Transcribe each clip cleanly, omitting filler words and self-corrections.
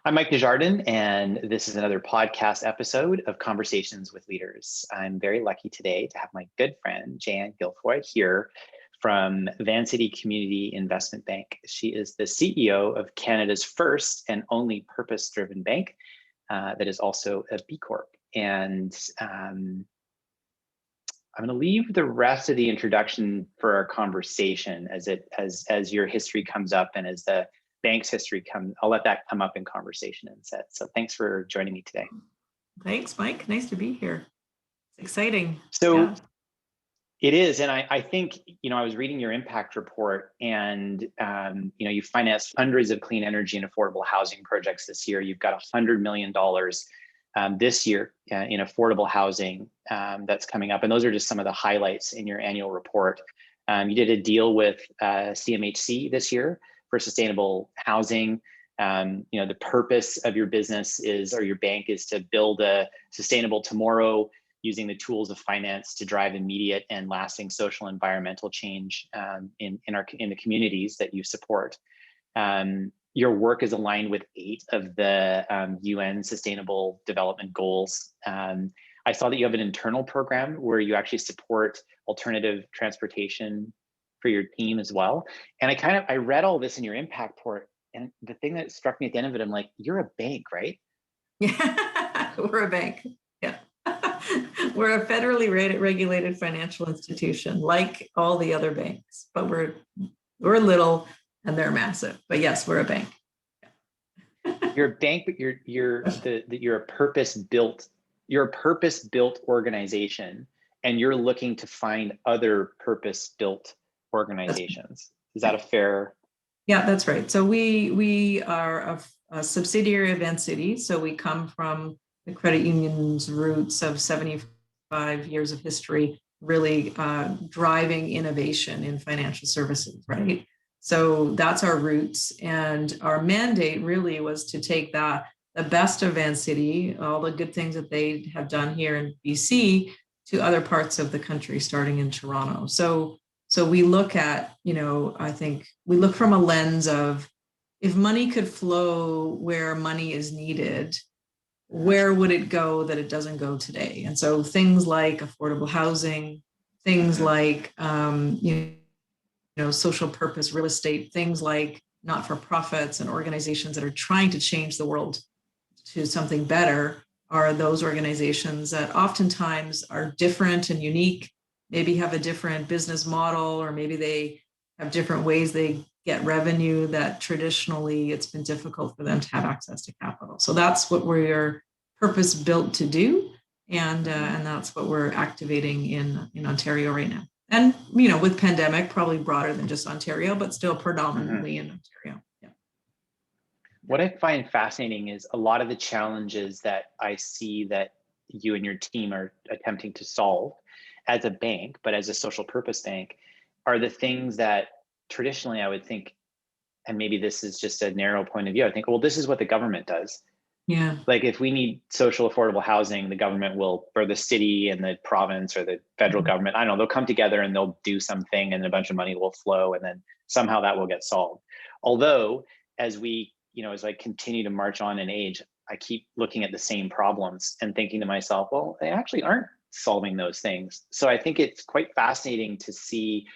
I'm Mike Desjardins, and this is another podcast episode of Conversations with Leaders. I'm very lucky today to have my good friend, Jan Gilfoy, here from Vancity Community Investment Bank. She is the CEO of Canada's first and only purpose-driven bank that is also a B Corp. And I'm going to leave the rest of the introduction for our conversation as your history comes up and as the bank's history comes. I'll let that come up in conversation instead. So thanks for joining me today. Thanks, Mike. Nice to be here. It's exciting. So yeah. It is, and I think I was reading your impact report, and you financed hundreds of clean energy and affordable housing projects this year. You've got $100 million this year in affordable housing that's coming up, and those are just some of the highlights in your annual report. You did a deal with CMHC this year for sustainable housing. The purpose of your business or your bank is to build a sustainable tomorrow using the tools of finance to drive immediate and lasting social and environmental change in the communities that you support. Your work is aligned with 8 of the UN Sustainable Development Goals. I saw that you have an internal program where you actually support alternative transportation for your team as well. And I read all this in your impact report, and the thing that struck me at the end of it, I'm like, you're a bank, right? Yeah, we're a bank. Yeah. We're a federally regulated financial institution, like all the other banks, but we're little and they're massive. But yes, we're a bank. You're a bank, but you're a purpose-built organization, and you're looking to find other purpose-built organizations. Is that a fair? Yeah, that's right. So we are a subsidiary of Vancity. So we come from the credit union's roots of 75 years of history, really driving innovation in financial services, right? So that's our roots. And our mandate really was to take the best of Vancity, all the good things that they have done here in BC, to other parts of the country, starting in Toronto. So we look at, I think we look from a lens of, if money could flow where money is needed, where would it go that it doesn't go today? And so things like affordable housing, things like, social purpose real estate, things like not-for-profits and organizations that are trying to change the world to something better, are those organizations that oftentimes are different and unique, maybe have a different business model, or maybe they have different ways they get revenue that traditionally it's been difficult for them to have access to capital. So that's what we're purpose built to do. And that's what we're activating in Ontario right now. And, with pandemic, probably broader than just Ontario, but still predominantly in Ontario. Yeah. What I find fascinating is a lot of the challenges that I see that you and your team are attempting to solve as a bank, but as a social purpose bank, are the things that traditionally I would think, and maybe this is just a narrow point of view, I think, well, this is what the government does. Yeah. Like if we need social affordable housing, the government will, or the city and the province or the federal government, I don't know, they'll come together and they'll do something and a bunch of money will flow and then somehow that will get solved. Although as I continue to march on in age, I keep looking at the same problems and thinking to myself, well, they actually aren't solving those things. So I think it's quite fascinating to see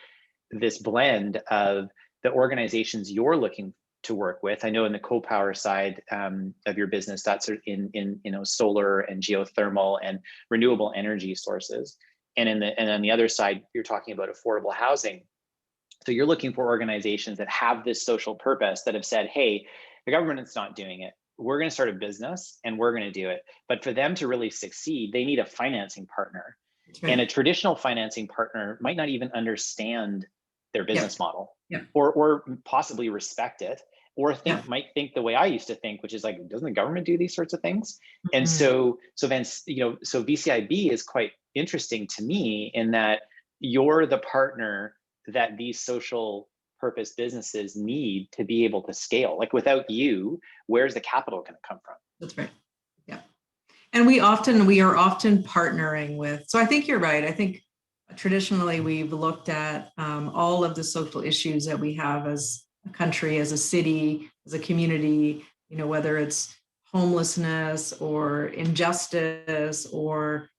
this blend of the organizations you're looking to work with. I know in the co-power side of your business, that's in solar and geothermal and renewable energy sources. And on the other side, you're talking about affordable housing. So you're looking for organizations that have this social purpose, that have said, hey, the government is not doing it. We're going to start a business and we're going to do it. But for them to really succeed, they need a financing partner. Right. And a traditional financing partner might not even understand their business model, or possibly respect it, or might think the way I used to think, which is like, doesn't the government do these sorts of things? Mm-hmm. And so VCIB is quite interesting to me in that you're the partner that these social purpose businesses need to be able to scale. Like without you, where's the capital going to come from? That's right. Yeah. And we are often partnering with, so I think you're right. I think traditionally we've looked at all of the social issues that we have as a country, as a city, as a community, whether it's homelessness or injustice or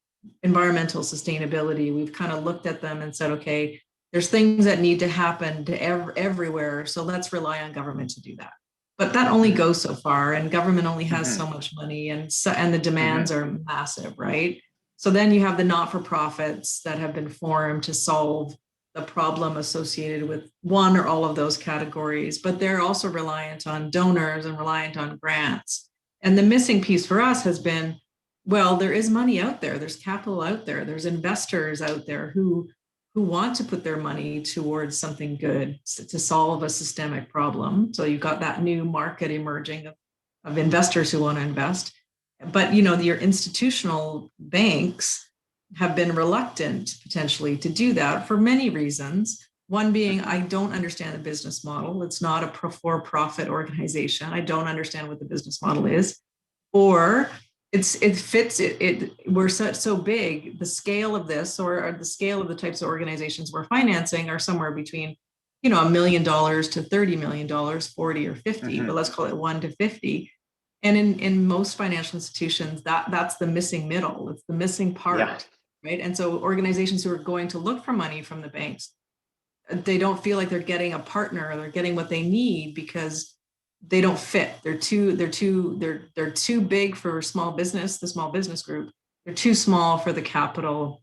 environmental sustainability. We've kind of looked at them and said, okay, there's things that need to happen to everywhere, so let's rely on government to do that. But that only goes so far, and government only has so much money, and the demands are massive, right? So then you have the not-for-profits that have been formed to solve the problem associated with one or all of those categories, but they're also reliant on donors and reliant on grants. And the missing piece for us has been, well, there is money out there, there's capital out there, there's investors out there who want to put their money towards something good to solve a systemic problem. So you've got that new market emerging of investors who want to invest. But your institutional banks have been reluctant potentially to do that for many reasons. One being, I don't understand the business model. It's not a for-profit organization. I don't understand what the business model is. Or we're so big, the scale of this or the scale of the types of organizations we're financing are somewhere between $1 million to $30 million, 40 or 50, but let's call it 1 to 50. And in most financial institutions, that's the missing middle. It's the missing part, right? And so organizations who are going to look for money from the banks, they don't feel like they're getting a partner or they're getting what they need because they don't fit. They're too big for small business, the small business group. They're too small for the capital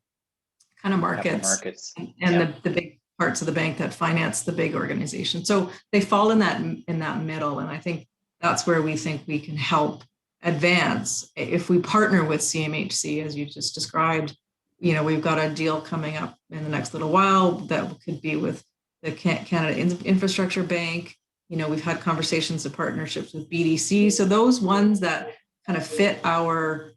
kind of markets. And the big parts of the bank that finance the big organization. So they fall in that middle. And I think that's where we think we can help advance. If we partner with CMHC, as you just described, we've got a deal coming up in the next little while that could be with the Canada Infrastructure Bank. We've had conversations of partnerships with BDC. So those ones that kind of fit our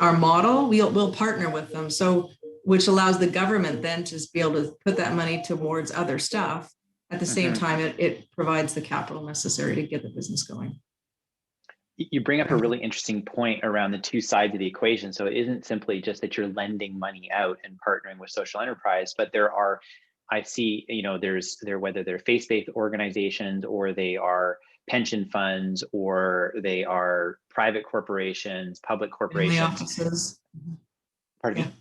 model, we'll partner with them. So which allows the government then to be able to put that money towards other stuff. At the same time, it provides the capital necessary to get the business going. You bring up a really interesting point around the two sides of the equation. So it isn't simply just that you're lending money out and partnering with social enterprise, but I see, whether they're faith-based organizations or they are pension funds or they are private corporations, public corporations. Family offices. Pardon me?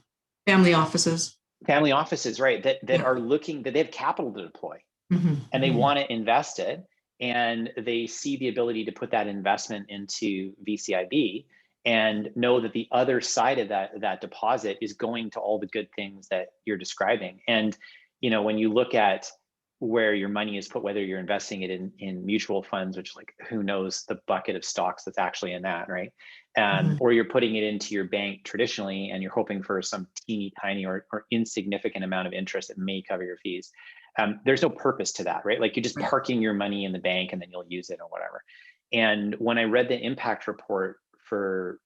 Family offices. Family offices, right, that are looking, that they have capital to deploy and they want to invest it, and they see the ability to put that investment into VCIB and know that the other side of that deposit is going to all the good things that you're describing. And when you look at where your money is put, whether you're investing it in mutual funds, which who knows the bucket of stocks that's actually in that, right? Or you're putting it into your bank traditionally and you're hoping for some teeny tiny or insignificant amount of interest that may cover your fees. There's no purpose to that, right? You're just parking your money in the bank and then you'll use it or whatever. And when I read the impact report for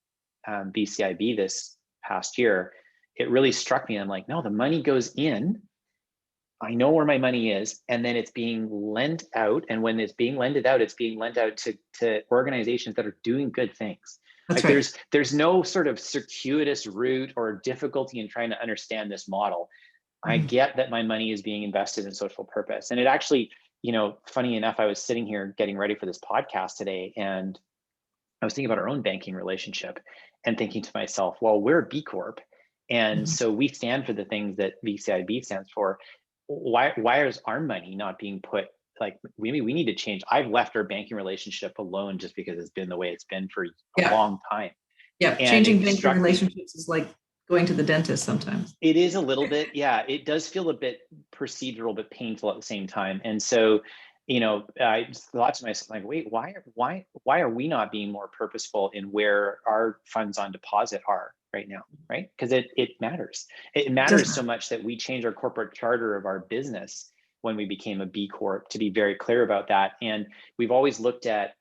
BCIB this past year, it really struck me. I'm like, no, the money goes in. I know where my money is, and then it's being lent out. And when it's being lended out, it's being lent out to organizations that are doing good things. That's right. There's no sort of circuitous route or difficulty in trying to understand this model. I get that my money is being invested in social purpose. And it actually, funny enough, I was sitting here getting ready for this podcast today, and I was thinking about our own banking relationship and thinking to myself, well, we're a B Corp. And so we stand for the things that VCIB stands for. Why is our money not being put, we need to change. I've left our banking relationship alone just because it's been the way it's been for a long time. Yeah, and changing banking relationships is like going to the dentist sometimes. It is a little bit, yeah, it does feel a bit procedural, but painful at the same time. And so, I just thought to myself, wait, why are we not being more purposeful in where our funds on deposit are right now, right? Because it matters. It matters so much that we changed our corporate charter of our business when we became a B Corp, to be very clear about that. And we've looked at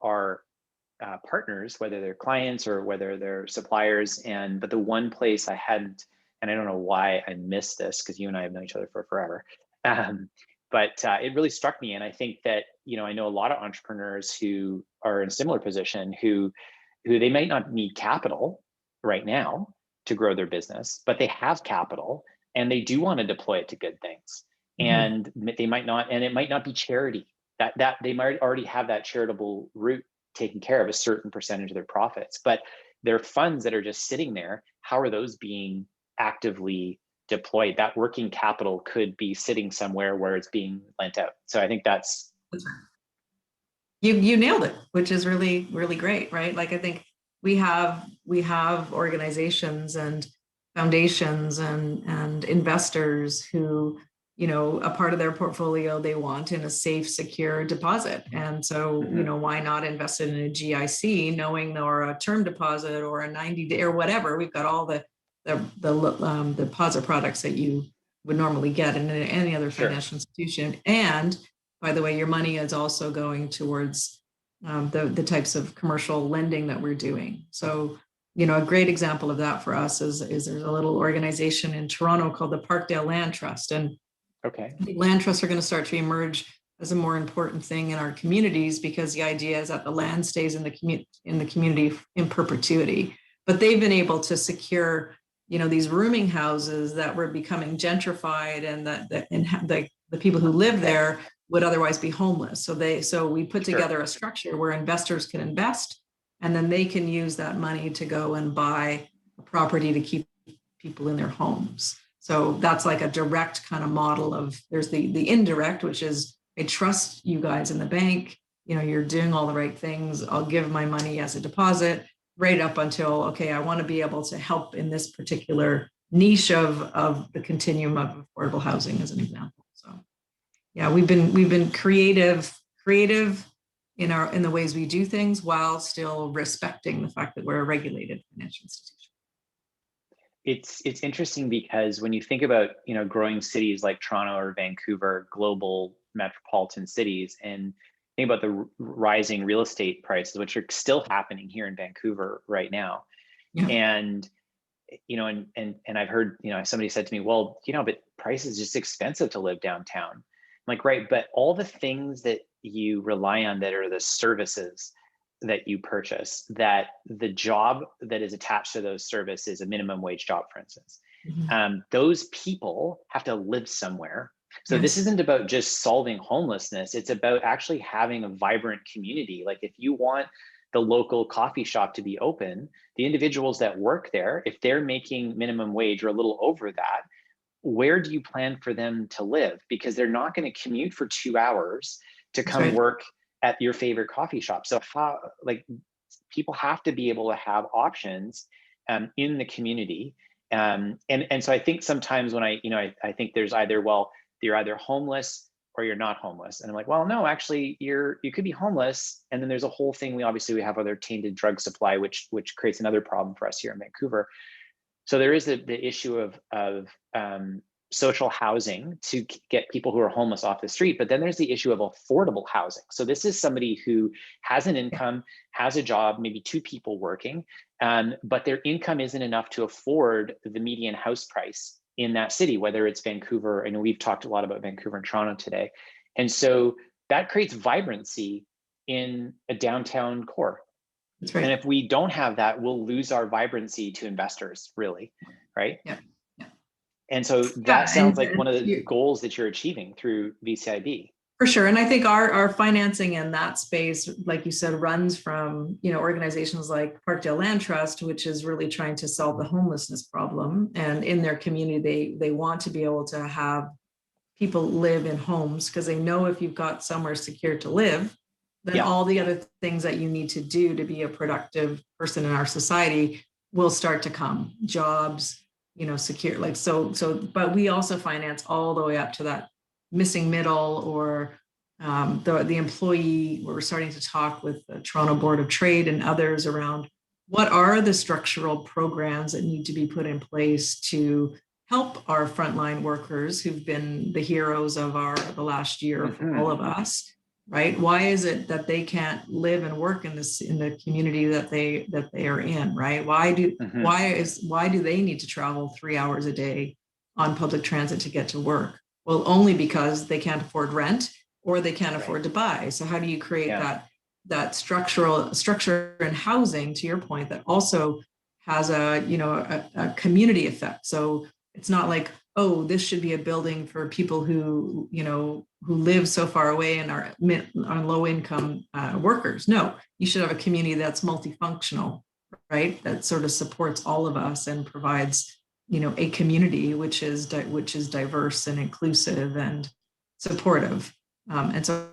our partners, whether they're clients or whether they're suppliers. But the one place I hadn't, and I don't know why I missed this, because you and I have known each other for forever. But it really struck me. And I think that, I know a lot of entrepreneurs who are in a similar position who they might not need capital right now to grow their business, but they have capital and they do want to deploy it to good things. And they might not, and it might not be charity, that they might already have that charitable route taking care of a certain percentage of their profits. But there are funds that are just sitting there. How are those being actively deployed? That working capital could be sitting somewhere where it's being lent out. So I think that's right. You nailed it, which is really, really great, right? Like I think we have organizations and foundations and investors who, a part of their portfolio they want in a safe, secure deposit. And so, why not invest in a GIC, knowing or a term deposit or a 90-day or whatever? We've got all the deposit products that you would normally get in any other financial institution. And by the way, your money is also going towards the types of commercial lending that we're doing. So, a great example of that for us is there's a little organization in Toronto called the Parkdale Land Trust. And land trusts are going to start to emerge as a more important thing in our communities, because the idea is that the land stays in the community in perpetuity. But they've been able to secure, these rooming houses that were becoming gentrified, and the people who live there would otherwise be homeless. So we put together a structure where investors can invest, and then they can use that money to go and buy a property to keep people in their homes. So that's like a direct kind of model of, there's the indirect, which is, I trust you guys in the bank, you're doing all the right things. I'll give my money as a deposit, right up until, okay, I want to be able to help in this particular niche of the continuum of affordable housing, as an example. So yeah, we've been creative in the ways we do things, while still respecting the fact that we're a regulated financial institution. It's interesting because when you think about, growing cities like Toronto or Vancouver, global metropolitan cities, and think about the rising real estate prices, which are still happening here in Vancouver right now. Yeah. And I've heard, somebody said to me, well, but price is just expensive to live downtown. I'm like, right, but all the things that you rely on that are the services that you purchase, that the job that is attached to those services, a minimum wage job, for instance, those people have to live somewhere. So this isn't about just solving homelessness. It's about actually having a vibrant community. Like, if you want the local coffee shop to be open, the individuals that work there, if they're making minimum wage or a little over that, where do you plan for them to live? Because they're not going to commute for 2 hours to come work at your favorite coffee shop. So people have to be able to have options in the community. And so I think sometimes when I think there's either, well, you're either homeless or you're not homeless. And I'm like, well, no, actually you could be homeless. And then there's a whole thing. We have other tainted drug supply, which creates another problem for us here in Vancouver. So there is the issue of social housing to get people who are homeless off the street. But then there's the issue of affordable housing. So this is somebody who has an income, has a job, maybe 2 people working, but their income isn't enough to afford the median house price in that city, whether it's Vancouver. And we've talked a lot about Vancouver and Toronto today. And so that creates vibrancy in a downtown core. That's right. And if we don't have that, we'll lose our vibrancy to investors, really, right? Yeah. And so that sounds like one of the goals that you're achieving through VCIB. For sure. And I think our financing in that space, like you said, runs from, organizations like Parkdale Land Trust, which is really trying to solve the homelessness problem. And in their community, they want to be able to have people live in homes, because they know if you've got somewhere secure to live, then all the other things that you need to do to be a productive person in our society will start to come. Jobs, secure, but we also finance all the way up to that missing middle, or the employee. We're starting to talk with the Toronto Board of Trade and others around what are the structural programs that need to be put in place to help our frontline workers who've been the heroes of the last year for all of us, right? Why is it that they can't live and work in the community that they are in, right? Why do they need to travel 3 hours a day on public transit to get to work? Well, only because they can't afford rent or they can't afford to buy. So how do you create that structure and housing, to your point, that also has a community effect? So it's not like oh, this should be a building for people who, who live so far away and are low income workers. No, you should have a community that's multifunctional, right? That sort of supports all of us and provides, a community which is diverse and inclusive and supportive. And so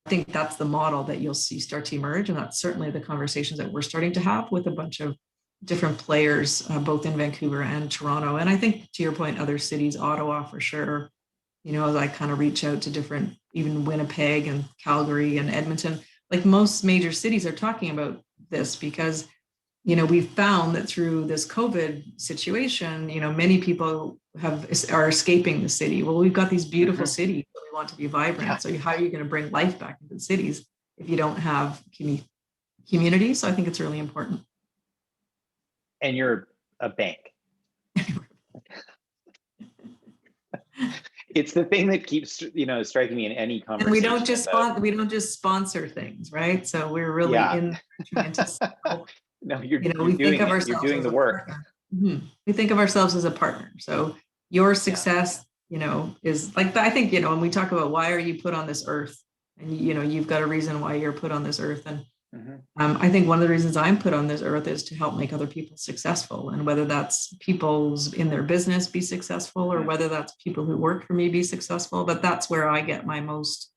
I think that's the model that you'll see start to emerge. And that's certainly the conversations that we're starting to have with a bunch of different players, both in Vancouver and Toronto. And I think, to your point, other cities, Ottawa for sure, as I kind of reach out to different, even Winnipeg and Calgary and Edmonton, like most major cities are talking about this because, we've found that through this COVID situation, many people are escaping the city. Well, we've got these beautiful cities that we want to be vibrant. Yeah. So how are you going to bring life back into the cities if you don't have community? So I think it's really important. And you're a bank. It's the thing that keeps, striking me in any conversation. And we don't just sponsor things, right? So we're really in no, you're we think of ourselves you're doing as the work. Mm-hmm. We think of ourselves as a partner. So your success, is like, I think, when we talk about why are you put on this earth, and you've got a reason why you're put on this earth. And I think one of the reasons I'm put on this earth is to help make other people successful. And whether that's people's in their business be successful, or whether that's people who work for me be successful, but that's where I get my most,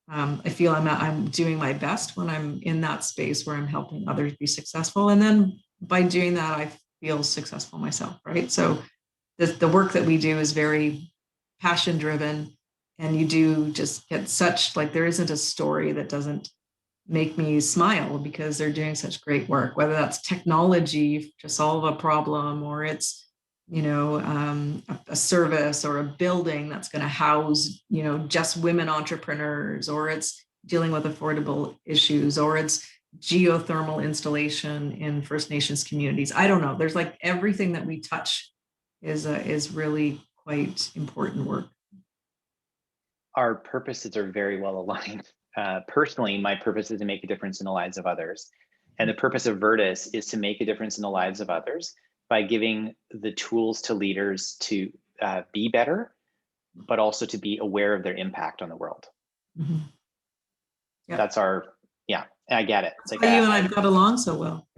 I feel I'm doing my best when I'm in that space where I'm helping others be successful. And then by doing that, I feel successful myself, right? So the work that we do is very passion driven, and you do just get such, like, there isn't a story that doesn't make me smile because they're doing such great work, whether that's technology to solve a problem, or it's, a service or a building that's going to house, just women entrepreneurs, or it's dealing with affordable issues, or it's geothermal installation in First Nations communities. I don't know. There's like everything that we touch is really quite important work. Our purposes are very well aligned. Personally, my purpose is to make a difference in the lives of others. And the purpose of Virtus is to make a difference in the lives of others by giving the tools to leaders to be better, but also to be aware of their impact on the world. Mm-hmm. Yep. That's I get it. It's like you and I've got along so well.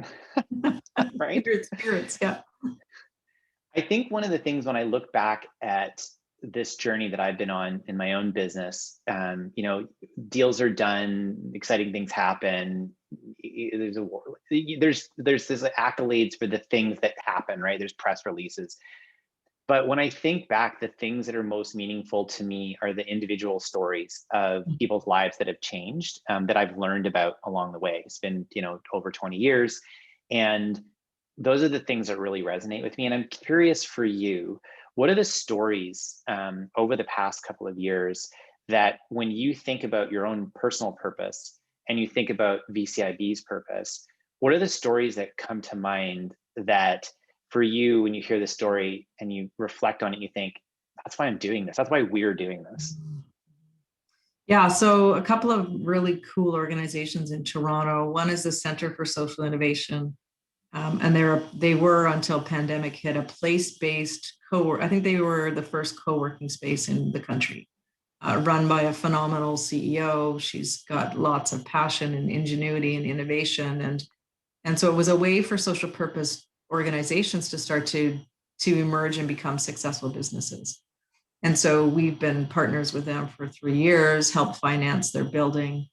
Right? Kindred spirits, yeah. I think one of the things when I look back at this journey that I've been on in my own business, deals are done, exciting things happen. There's this accolades for the things that happen, right? There's press releases. But when I think back, the things that are most meaningful to me are the individual stories of people's lives that have changed, that I've learned about along the way. It's been, over 20 years. And those are the things that really resonate with me. And I'm curious for you, what are the stories over the past couple of years that when you think about your own personal purpose and you think about VCIB's purpose, what are the stories that come to mind that for you, when you hear the story and you reflect on it, you think, that's why I'm doing this. That's why we're doing this. Yeah, so a couple of really cool organizations in Toronto. One is the Center for Social Innovation. And they were, until pandemic hit, a place-based I think they were the first co-working space in the country, run by a phenomenal CEO. She's got lots of passion and ingenuity and innovation. And so it was a way for social purpose organizations to start to emerge and become successful businesses. And so we've been partners with them for 3 years, helped finance their building.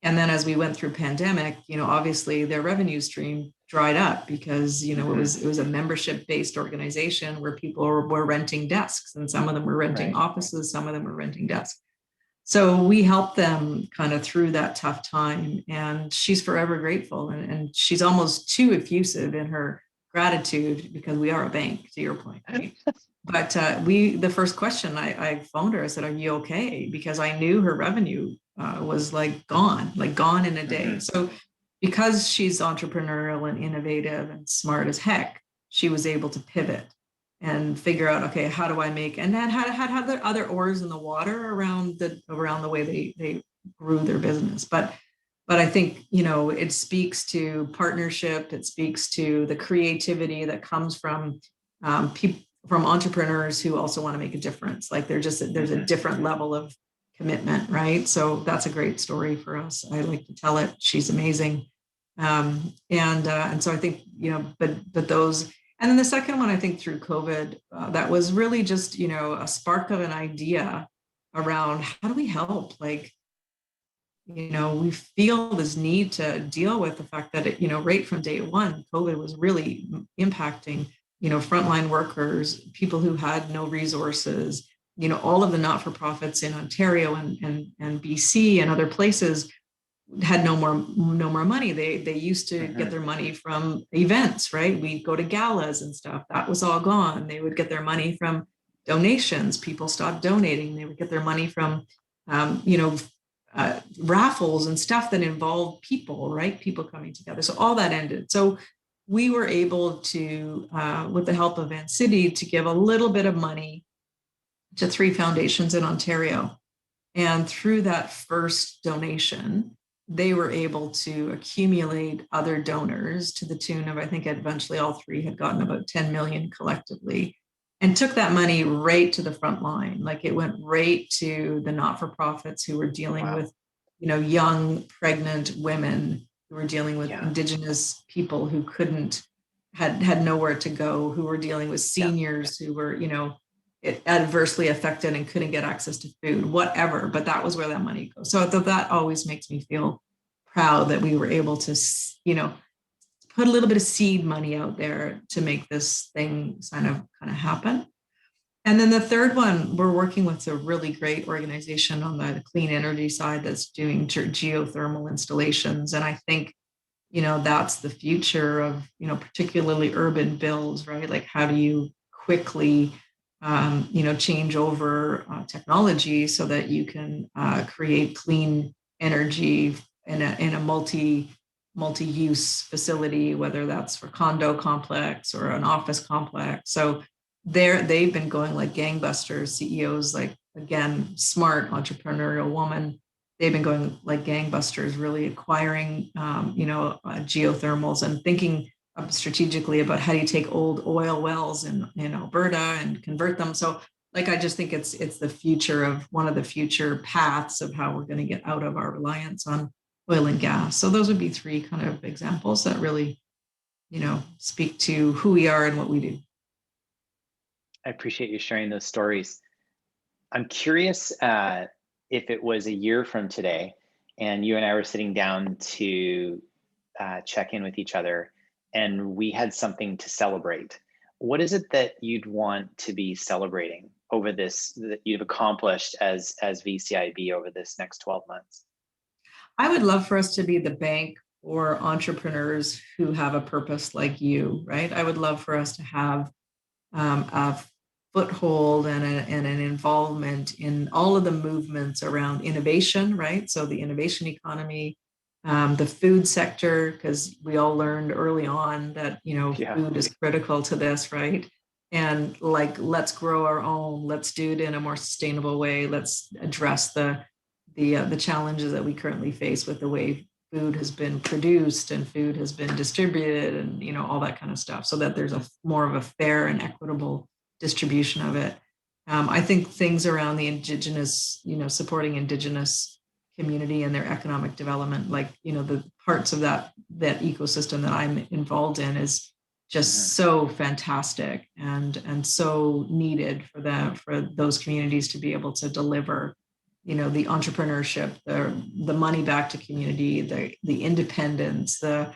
And then as we went through pandemic, obviously their revenue stream dried up because, it was a membership-based organization where people were renting desks, and some of them were renting offices, some of them were renting desks. So we helped them kind of through that tough time, and she's forever grateful. And she's almost too effusive in her gratitude because we are a bank, to your point, right? But the first question I phoned her, I said, "Are you okay?" Because I knew her revenue was gone in a day. So because she's entrepreneurial and innovative and smart as heck, she was able to pivot and figure out, okay, how do I make, and then had other oars in the water around the way they grew their business. But I think, it speaks to partnership. It speaks to the creativity that comes from from entrepreneurs who also want to make a difference. Like there's a different level of commitment, right? So that's a great story for us. I like to tell it. She's amazing. And so I think, but those, and then the second one, I think through COVID, that was really just, a spark of an idea around how do we help? Like, we feel this need to deal with the fact that right from day one, COVID was really impacting, frontline workers, people who had no resources, all of the not-for-profits in Ontario and BC and other places had no more money. They used to get their money from events, right? We'd go to galas and stuff. That was all gone. They would get their money from donations. People stopped donating. They would get their money from, raffles and stuff that involved people, right? People coming together. So all that ended. So we were able to, with the help of Vancity, to give a little bit of money to 3 foundations in Ontario. And through that first donation, they were able to accumulate other donors to the tune of, I think eventually all 3 had gotten about 10 million collectively, and took that money right to the front line. Like it went right to the not-for-profits who were dealing with, young pregnant women, who were dealing with Indigenous people who had nowhere to go, who were dealing with seniors who were, it adversely affected and couldn't get access to food, whatever. But that was where that money goes. So that always makes me feel proud that we were able to, put a little bit of seed money out there to make this thing kind of happen. And then the third one, we're working with a really great organization on the clean energy side that's doing geothermal installations. And I think, that's the future of, particularly urban builds, right? Like how do you quickly change over technology so that you can create clean energy in a multi-use facility, whether that's for condo complex or an office complex. So they've been going like gangbusters. CEOs, like, again, smart entrepreneurial woman, they've been going like gangbusters, really acquiring geothermals and thinking strategically about how do you take old oil wells in Alberta and convert them. So like, I just think it's the future of one of the future paths of how we're going to get out of our reliance on oil and gas. So those would be 3 kind of examples that really, speak to who we are and what we do. I appreciate you sharing those stories. I'm curious if it was a year from today and you and I were sitting down to check in with each other and we had something to celebrate. What is it that you'd want to be celebrating over this, that you've accomplished as VCIB over this next 12 months? I would love for us to be the bank for entrepreneurs who have a purpose like you, right? I would love for us to have a foothold and an involvement in all of the movements around innovation, right? So the innovation economy, the food sector, because we all learned early on that, food is critical to this, right? And like, let's grow our own, let's do it in a more sustainable way. Let's address the challenges that we currently face with the way food has been produced and food has been distributed and, all that kind of stuff, so that there's a more of a fair and equitable distribution of it. I think things around the Indigenous, supporting Indigenous community and their economic development, like, the parts of that ecosystem that I'm involved in is just so fantastic and so needed for those communities to be able to deliver, the entrepreneurship, the money back to community, the independence, the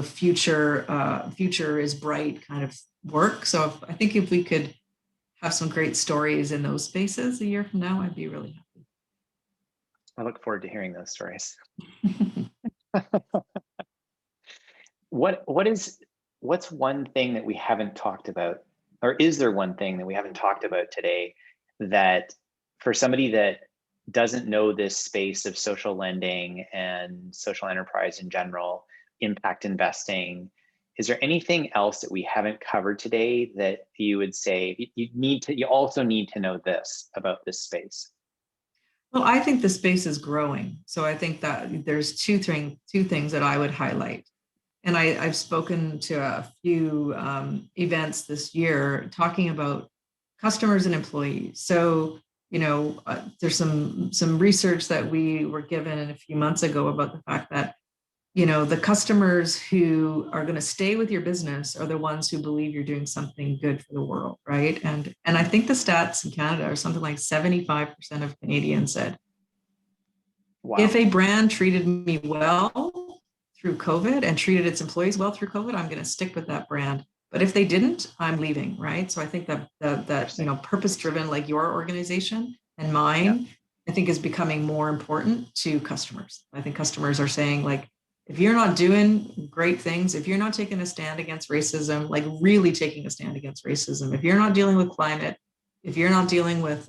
future is bright kind of work. So I think if we could have some great stories in those spaces a year from now, I'd be really happy. I look forward to hearing those stories. What's one thing that we haven't talked about, or is there one thing that we haven't talked about today that, for somebody that doesn't know this space of social lending and social enterprise in general, impact investing, is there anything else that we haven't covered today that you would say you also need to know this about this space? Well, I think the space is growing. So I think that there's two things that I would highlight. and I've spoken to a few events this year talking about customers and employees. So, there's some research that we were given a few months ago about the fact that, the customers who are going to stay with your business are the ones who believe you're doing something good for the world, right? And I think the stats in Canada are something like 75% of Canadians said, Wow. if a brand treated me well through COVID and treated its employees well through COVID, I'm going to stick with that brand. But if they didn't, I'm leaving, right? So I think that purpose-driven, like your organization and mine, I think is becoming more important to customers. I think customers are saying, like, if you're not doing great things, if you're not taking a stand against racism, like really taking a stand against racism, if you're not dealing with climate, if you're not dealing with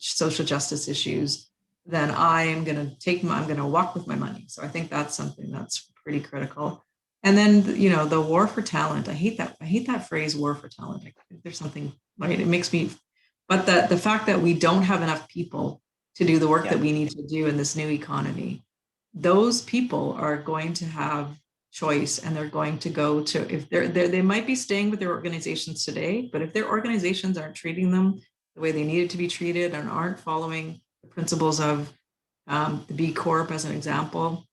social justice issues, then I'm going to walk with my money. So I think that's something that's pretty critical. And then, the war for talent. I hate that phrase, war for talent. There's something, right? It makes me, but the fact that we don't have enough people to do the work that we need to do in this new economy, those people are going to have choice, and they're going to go to, if they might be staying with their organizations today, but if their organizations aren't treating them the way they needed to be treated and aren't following the principles of the B Corp as an example,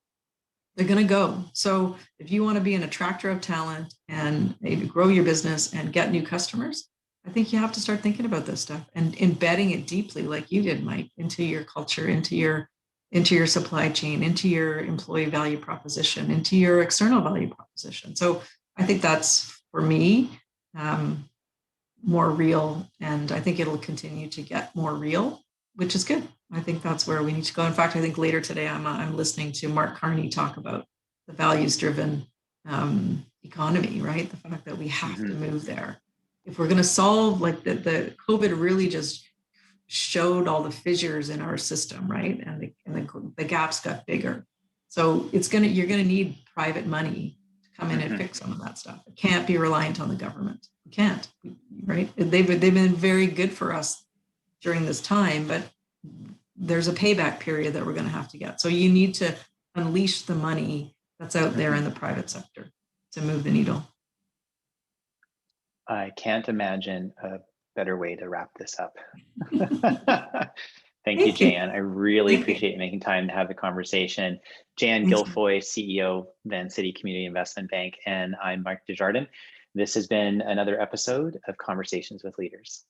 they're going to go. So if you want to be an attractor of talent and maybe grow your business and get new customers, I think you have to start thinking about this stuff and embedding it deeply, like you did, Mike, into your culture, into your supply chain, into your employee value proposition, into your external value proposition. So I think that's, for me, more real, and I think it'll continue to get more real, which is good. I think that's where we need to go. In fact, I think later today I'm listening to Mark Carney talk about the values-driven economy, right? The fact that we have to move there. If we're going to solve, like, the COVID really just showed all the fissures in our system, right? And the gaps got bigger. So you're going to need private money to come in and fix some of that stuff. It can't be reliant on the government. It can't, right? They've been very good for us during this time, but there's a payback period that we're going to have to get. So you need to unleash the money that's out there in the private sector to move the needle. I can't imagine a better way to wrap this up. Thank you, Jan. I really appreciate you making time to have the conversation. Jan Gilfoy, CEO of Vancity Community Investment Bank, and I'm Mark Desjardins. This has been another episode of Conversations with Leaders.